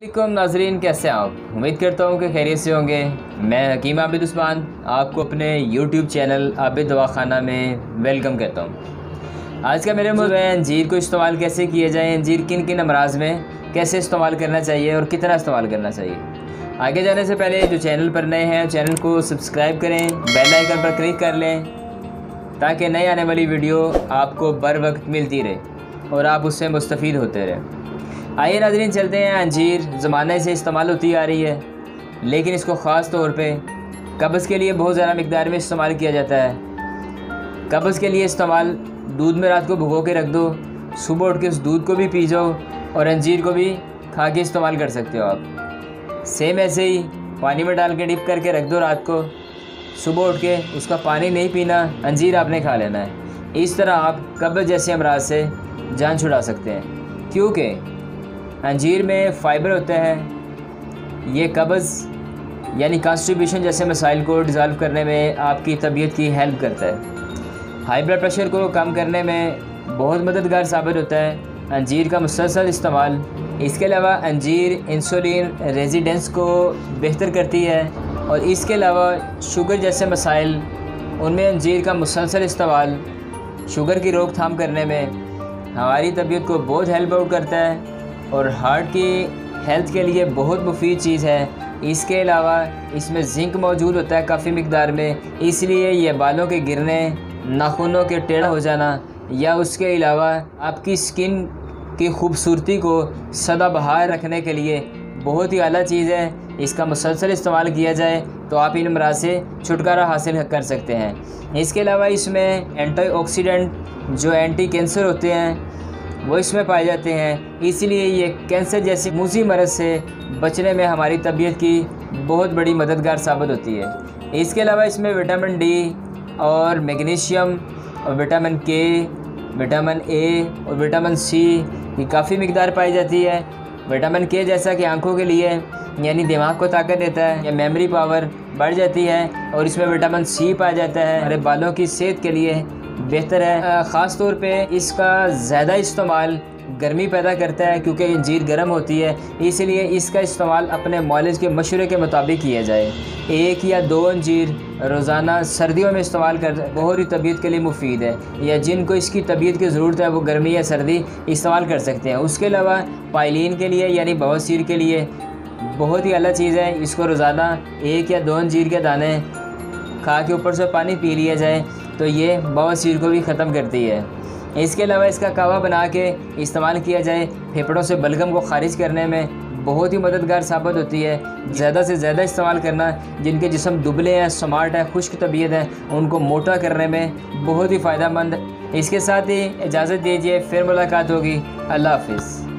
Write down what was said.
वालेकुम नाजरीन, कैसे हैं आप? उम्मीद करता हूँ कि खैरियत से होंगे। मैं हकीम आबिद उस्मान आपको अपने YouTube चैनल आबिद दवाखाना में वेलकम कहता हूँ। आज का मेरे मौज़ूअ है अंजीर को इस्तेमाल कैसे किया जाए, अंजीर किन किन अमराज में कैसे इस्तेमाल करना चाहिए और कितना इस्तेमाल करना चाहिए। आगे जाने से पहले जो चैनल पर नए हैं चैनल को सब्सक्राइब करें, बेल आइकन पर क्लिक कर लें ताकि नई आने वाली वीडियो आपको बर वक्त मिलती रहे और आप उससे मुस्तफ़ीद होते रहें। आइए नाज़रीन चलते हैं। अंजीर ज़माने से इस्तेमाल होती आ रही है, लेकिन इसको ख़ास तौर पे कब्ज़ के लिए बहुत ज़्यादा मिक़दार में इस्तेमाल किया जाता है। कब्ज़ के लिए इस्तेमाल, दूध में रात को भिगो के रख दो, सुबह उठ के उस दूध को भी पी जाओ और अंजीर को भी खा के इस्तेमाल कर सकते हो आप। सेम ऐसे ही पानी में डाल के डिप करके रख दो रात को, सुबह उठ के उसका पानी नहीं पीना, अंजीर आपने खा लेना है। इस तरह आप कब्ज़ जैसे अमराज से जान छुड़ा सकते हैं, क्योंकि अंजीर में फ़ाइबर होता है। ये कब्ज़ यानी कॉन्स्टिपेशन जैसे मसाइल को डिज़ॉल्व करने में आपकी तबीयत की हेल्प करता है। हाई ब्लड प्रेशर को कम करने में बहुत मददगार साबित होता है अंजीर का मुसलसल इस्तेमाल। इसके अलावा अंजीर इंसुलिन रेजिडेंस को बेहतर करती है और इसके अलावा शुगर जैसे मसाइल, उनमें अंजीर का मुसलसल इस्तेमाल शुगर की रोकथाम करने में हमारी तबीयत को बहुत हेल्प आउट करता है और हार्ट की हेल्थ के लिए बहुत मुफीद चीज़ है। इसके अलावा इसमें जिंक मौजूद होता है काफ़ी मिकदार में, इसलिए ये बालों के गिरने, नाखूनों के टेढ़ा हो जाना या उसके अलावा आपकी स्किन की खूबसूरती को सदाबहार रखने के लिए बहुत ही आला चीज़ है। इसका मुसलसल इस्तेमाल किया जाए तो आप इन अमराज से छुटकारा हासिल कर सकते हैं। इसके अलावा इसमें एंटीऑक्सीडेंट जो एंटी कैंसर होते हैं वो इसमें पाए जाते हैं, इसलिए ये कैंसर जैसी मूजी मरज़ से बचने में हमारी तबीयत की बहुत बड़ी मददगार साबित होती है। इसके अलावा इसमें विटामिन डी और मैग्नीशियम और विटामिन के, विटामिन ए और विटामिन सी की काफ़ी मिकदार पाई जाती है। विटामिन के जैसा कि आँखों के लिए यानी दिमाग को ताकत देता है या मेमोरी पावर बढ़ जाती है, और इसमें विटामिन सी पाया जाता है, हमारे बालों की सेहत के लिए बेहतर है। ख़ास तौर पे इसका ज़्यादा इस्तेमाल गर्मी पैदा करता है क्योंकि अंजीर गर्म होती है, इसलिए इसका इस्तेमाल अपने मौलिज के मशवरे के मुताबिक किया जाए। 1 या 2 अंजीर रोज़ाना सर्दियों में इस्तेमाल कर बहुत ही तबीयत के लिए मुफीद है, या जिनको इसकी तबीयत की ज़रूरत है वो गर्मी या सर्दी इस्तेमाल कर सकते हैं। उसके अलावा पाइलिन के लिए यानी बवासीर के लिए बहुत ही अलग चीज़ है। इसको रोज़ाना 1 या 2 अंजीर के दाने खा के ऊपर से पानी पी लिया जाए तो ये बवासीर को भी ख़त्म करती है। इसके अलावा इसका कावा बना के इस्तेमाल किया जाए, फेफड़ों से बलगम को ख़ारिज करने में बहुत ही मददगार साबित होती है। ज़्यादा से ज़्यादा इस्तेमाल करना, जिनके जिस्म दुबले हैं, स्मार्ट है, खुश्क तबीयत है, उनको मोटा करने में बहुत ही फ़ायदेमंद। इसके साथ ही इजाज़त दीजिए, फिर मुलाकात होगी। अल्लाह हाफ़िज़।